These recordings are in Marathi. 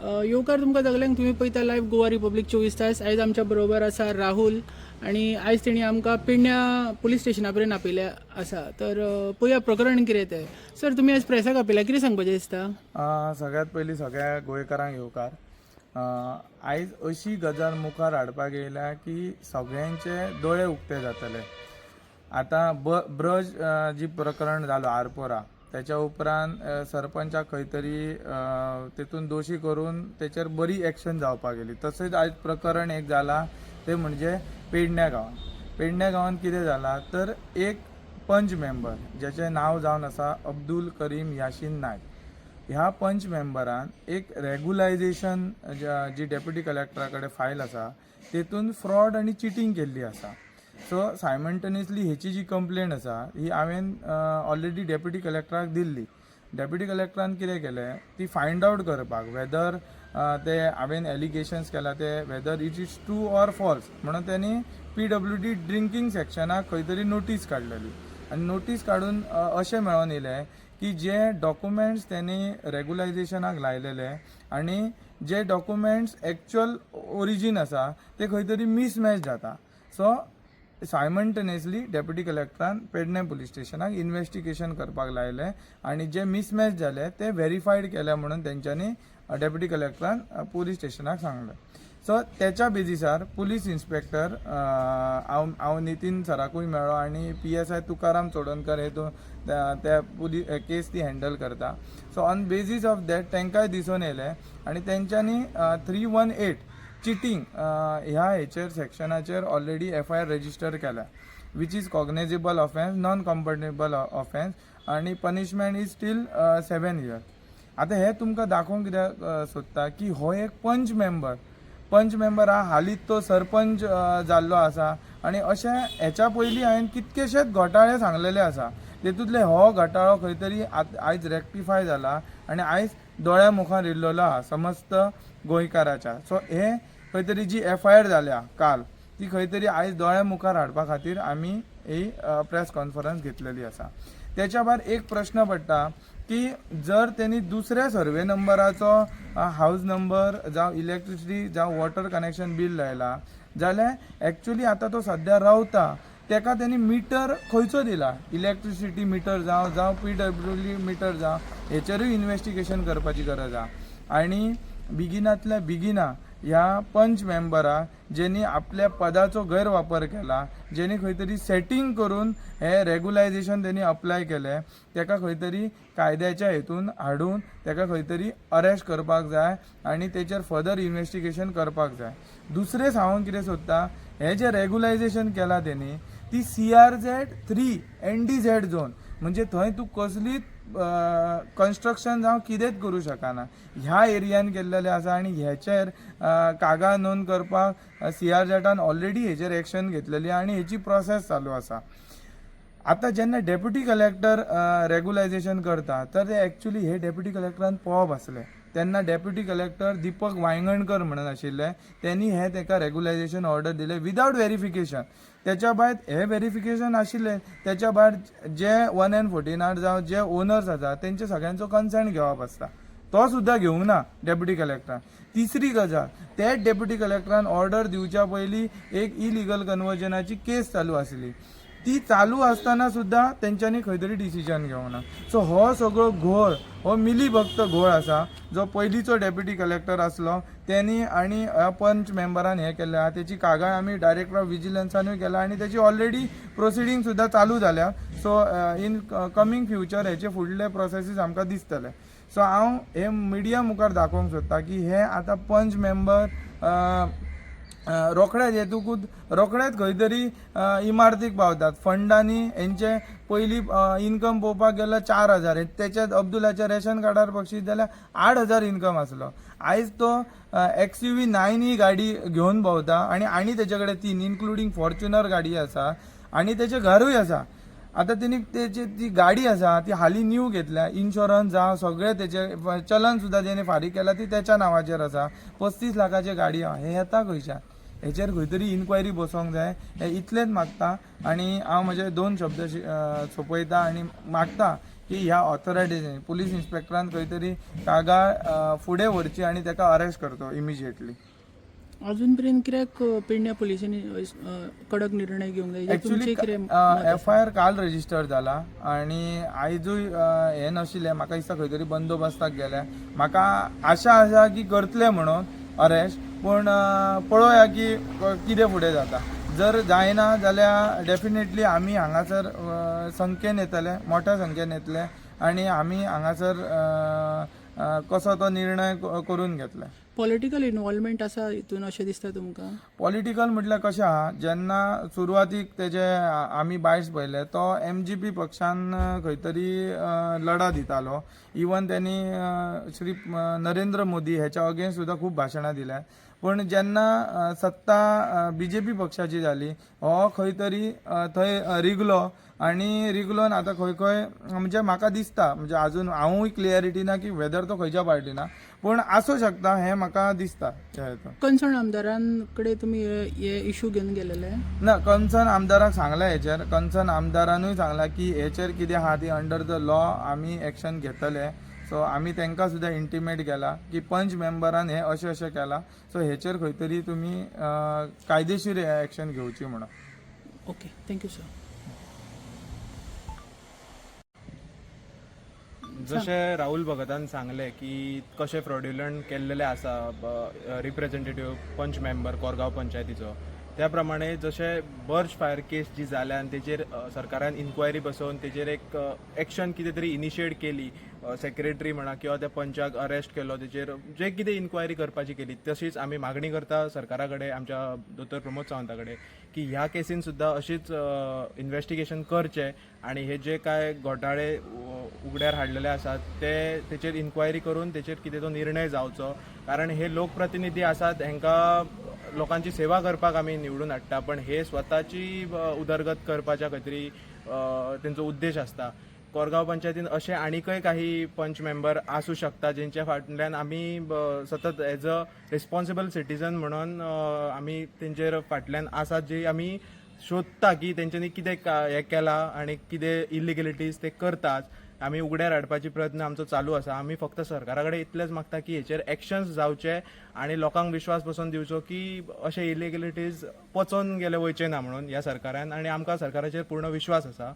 येवकार तुमकां सगल्यांक तुम्ही पळयता लायव्ह गोवा रिपब्लीक 24 तास. आयज आमच्या बरोबर आसा राहुल आणि आयज तेणी आमकां पेडण्या पुलीस स्टेशना पर्यंत आपयल्या आसा. तर पळया प्रकरण कितें तें. सर तुमी आयज प्रेसाक आपयल्या, कितें सांगपाचें दिसता? सगळ्यात पयलीं सगळ्या गोंयकारांक येवकार. आयज अशी गजाल मुखार हाडपाक येयल्या की सगळ्यांचे दोळे उक्ते जातले. आतां ब्रज जी प्रकरण जालो आरपोरा, त्याच्या उपरांत सरपंचाक खंय तरी तेतून दोशी करून तेचेर बरी एक्शन जावपाक गेली. तशेंच आयज प्रकरण एक जाला ते म्हणजे पेडण्या गांवांत. पेडण्या गांवांत कितें जालां तर एक पंच मेंबर जेचें नांव जावन आसा अब्दुल करीम याशीन नायक. ह्या पंच मेंबरान एक रेग्युलायझेशन जी डेप्युटी कलेक्टरा कडेन फायल आसा तेतून फ्रॉड आनी चिटींग केल्ली आसा. सो सायमल्टेनियसली हेची जी कंप्लेंट आसा ही हांवें ऑलरेडी डेप्युटी कलेक्टराक दिल्ली. डेप्युटी कलेक्टरान कितें केलें ती फायंड आवट करपाक वेदर ते हांवें एलिगेशन्स केला ते whether it is true or false म्हणून त्यांनी PWD ड्रिंकींग सेक्शनाक खंय तरी नोटीस काडलेली. आनी नोटीस काडून अशें मेळोन येयलें की जे डॉक्युमेंट्स त्यांनी रेग्युलायझेशनाक लायलेले आनी जे डॉक्युमेंट्स एक्च्युअल ओरिजीन आसा ते खंय तरी मिसमॅच जाता. सो सायमल्टेनियसली डेप्युटी कलेक्टरान पेडणे पुलीस स्टेशनाक इन्व्हेस्टिगेशन करपाक लायलें आनी जे मिसमॅच जाले ते व्हेरीफायड केले म्हणून तेंच्यांनी डेप्युटी कलेक्टरान पुलीस स्टेशनाक सांगलें. सो त्याच्या बेजिसार पुलीस इन्स्पेक्टर हांव नितीन सराकूय मेळ्ळो आनी PSI तुकाराम चोडणकर हे त्या पुलीस केस ती हँडल करता. So on basis of that तांकांय दिसून येयलें आनी तेंच्यांनी 318 चिटींग ह्या हेचेर सेक्शनाचेर ऑलरेडी FIR रजिस्टर केल्या which is cognizable offence, non compoundable offence आनी पनिशमेंट इज स्टील 7 years. आतां हे तुमकां दाखोवंक कित्याक सोदता की हो एक पंच मेंबर हा हालींच तो सरपंच जाल्लो आसा आनी अशें हेच्या पयलीं हांवें कितकेशेच घोटाळे सांगलेले आसा. तेतूंतले हो घोटाळो खंय तरी आयज रेक्टिफाय जाला आनी आयज दोळ्या मुखार येयल्लो आहा समस्त गोंयकाराच्या. सो हे खंय तरी जी FIR जाल्या काल ती खंय तरी आयज दोळ्या मुखार हाडपा खातीर आमी ही प्रेस कॉन्फरन्स घेतलेली आसा. त्याच्या भायर एक प्रश्न पडटा की जर त्यांनी दुसऱ्या सर्वे नंबराचो हाऊस नंबर जावं इलेक्ट्रिसिटी जावं वॉटर कनेक्शन बील लायला जाल्यार एक्च्युअली आतां तो सद्या रावता तेका त्यांनी मिटर खंयचो दिला, इलेक्ट्रिसिटी मिटर जावं PWD मिटर जावं हेचेरूय इन्व्हेस्टिगेशन करपाची गरज आहा. आनी बिगिनांतल्या बिगिना ह्या पंच मेंबरा जेनी आपल्या पदाचो गैरवापर केला, जेनी खंय तरी सेटींग करून हे रेग्युलायझेशन त्यांनी अप्लाय केले, तेका खंय तरी कायद्याच्या हेतून हाडून तेका खंय तरी अरेस्ट करपाक जाय आनी तेचेर फर्दर इन्व्हेस्टिगेशन करपाक जाय. दुसरें सांगूंक कितें सोदता, हे जे रेग्युलायझेशन केला त्यांनी ती CRZ 3 NDZ झोन म्हणजे थंय तूं कसलीच कन्स्ट्रक्शन जावं कितेंच करूं शकना ह्या एरियान केल्लेलें आसा आनी हेचेर कागाळ नोंद करपाक CRZन ऑलरेडी हेचेर एक्शन घेतलेली आनी हेची प्रोसेस चालू आसा. आतां जेन्ना डेप्युटी कलेक्टर रेग्युलायझेशन करता तर ते एक्च्युअली हे डेप्युटी कलेक्टरान पळोवप आसलें. तेन्ना डेप्युटी कलेक्टर दीपक वांयगणकर म्हणून आशिल्ले, त्यांनी हे तेका रेग्युलायझेशन ऑर्डर दिले विदाउट व्हेरिफिकेशन. त्याच्या भायर हे व्हेरिफिकेशन आशिल्ले, त्याच्या भायर जे 114 जावं जे ओनर्स आसा तेंचे सगळ्यांचो कन्सेंट घेवप आसता, तो सुद्दां घेवंक ना डेप्युटी कलेक्टरान. तिसरी गजाल, तेच डेप्युटी कलेक्टरान ऑर्डर दिवच्या पयलीं एक इलिगल कन्वर्जनाची केस चालू आसली, ती चालू आसतना सुद्दां तेंच्यांनी खंय तरी डिसिजन घेवंक ना. सो हो सगळो घोळ हो मिलीभक्त घोळ आसा जो पयलींचो डेप्युटी कलेक्टर आसलो त्यांनी आनी पंच मेंबरान हे केल्लें आहा. तेची कागाळ आमी डायरेक्टर ऑफ विजिलन्सानूय केला आनी तेची ऑलरेडी प्रोसिडींग सुद्दां चालू जाल्या. सो इन कमींग फ्युचर हेचे फुडले प्रोसेसीस आमकां दिसतले. सो हांव हे मिडिया मुखार दाखोवंक सोदता की हे आतां पंच मेंबर रोखडेच येतूकूच रोखडेच खंय तरी इमारतीक पावतात. फंडांनी हेंचे पयलीं इन्कम पळोवपाक गेल्यार 4,000, तेच्यात अब्दुलाच्या रेशन कार्डार बक्षीस जाल्यार 8,000 इन्कम आसलो. आयज तो XUV 9 ही गाडी घेवन भोंवता आनी तेचे कडेन 3 इन्क्लुडींग फॉर्च्युनर गाडी आसा आनी तेचें घरूय आसा. आतां तेणी तेची ती गाडी आसा ती हालीं न्यू घेतल्या, इन्शुरन्स जावं सगळें तेचें चलन सुद्दां जेणे फारीक केला ती तेच्या नांवाचेर आसा. 35 लाखाची गाडी आहा. हे येता खंयच्यान? हेचेर खंय तरी इन्क्वायरी बसोवंक जाय. हे इतलेंच मागता आनी हांव म्हजे 2 शब्द सोंपयता आनी मागता की ह्या ऑथॉरिटीनी पुलीस इन्स्पेक्टरान खंय तरी कागाळ फुडें व्हरची आनी ताका अरेस्ट करतो इमिजिएटली. अजून पर्यंत कित्याक पेडण्या पुलिसांनी कडक निर्णय घेवंक जाय एक्चुअली FIR काल रजिस्टर जाला आणि आयजूय हें नाशिल्लें. म्हाका दिसता खंय तरी बंदोबस्ताक गेले. म्हाका आशा आसा की करतले म्हणून अरेस्ट, पूण पळोवया की कितें फुडें जाता. जर जायना जाल्यार डेफिनेटली आमी हांगासर संख्येन येतले, मोठ्या संख्येन येतले आनी आमी हांगासर कसो तो निर्णय करून घेतले. पॉलिटिकल इन्वॉल्वमेंट आसा हितून अशें दिसता तुमकां? पॉलिटिकल म्हटल्यार कशें आहा, जेन्ना सुरवातीक तेजे आमी बायट्स पळयले तो MGP पक्षान खंय तरी लढा दितालो. इवन त्यांनी श्री नरेंद्र मोदी हेच्या अगेन्स्ट सुद्दां खूब भाशणां दिल्या. पण जेन्ना सत्ता BJP पक्षाची जाली हो खंय तरी थंय रिगलो आनी रिगलोन आतां खंय खंय म्हणजे म्हाका दिसता, म्हणजे आजून हांवूय क्लियरिटी ना की वेदर तो खंयच्या पार्टीना, पूण आसूं शकता हें म्हाका दिसता. कन्सर्न आमदारां कडेन तुमी हे इशू घेवन गेलेले? ना, कन्सर्न आमदाराक सांगला हेचेर. कन्सर्न आमदारानूय सांगला की हेचेर कितें आहा ती अंडर द लॉ आमी एक्शन घेतले. सो आमी तांकां सुद्दां इंटिमेट केला की पंच मेंबरान हें अशें अशें केलां, सो हेचेर खंय तरी तुमी कायदेशीर एक्शन घेवची म्हणून. Okay, thank you sir. जशें राहुल भगतान सांगलें की कशें फ्रॉड्युलंट केल्लेलें आसा रिप्रेझेंटेटिव्ह पंच मेंबर कोरगांव पंचायतीचो, त्या प्रमाणे जशें बर्ज फायर केस जी जाल्या आनी तेचेर सरकारान इन्क्वायरी बसोवन तेचेर एक एक्शन कितें तरी इनिशिएट केली, सेक्रेटरी म्हणा किंवा त्या पंचाक अरेस्ट केलो, तेचेर जे कितें इन्क्वायरी करपाची केली, तशीच आमी मागणी करता सरकारा कडेन, आमच्या दोतोर प्रमोद सावंता कडेन, की ह्या केसीन सुद्दां अशीच इन्व्हेस्टिगेशन करचें आनी हे जे काय घोटाळे उगड्यार हाडलेले आसात तेचेर इन्क्वायरी करून तेचेर कितें तो निर्णय जावचो. कारण हे लोकप्रतिनिधी आसात, हांकां लोकांची सेवा करपाक आमी निवडून हाडटा, पण हे स्वताची उदरगत करपाच्या खंय तरी तेंचो उद्देश आसता. कोरगांव पंचायतीन अशे आनीकय काही पंच मेंबर आसूं शकता जेंच्या फाटल्यान आमी सतत एज अ रिस्पॉन्सिबल सिटीजन म्हणून आमी तेंचेर फाटल्यान आसात, जी आमी सोदता की तेंच्यांनी कितें हें केलां आनी कितें इलिगलिटीज ते करतात. आमी उगड्यार हाडपाची प्रयत्न आमचो चालू आसा. आमी फक्त सरकारा कडेन इतलेंच मागता की हेचेर एक्शन्स जावचे आनी लोकांक विश्वास बसोवन दिवचो की अशे इलिगलिटीज पचोवन गेले वयचे ना म्हणून ह्या सरकारान, आनी आमकां सरकाराचेर पूर्ण विश्वास आसा.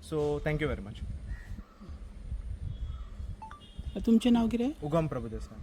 So thank you very much. तुमचें नांव कितें? उगम प्रभुदेसाय.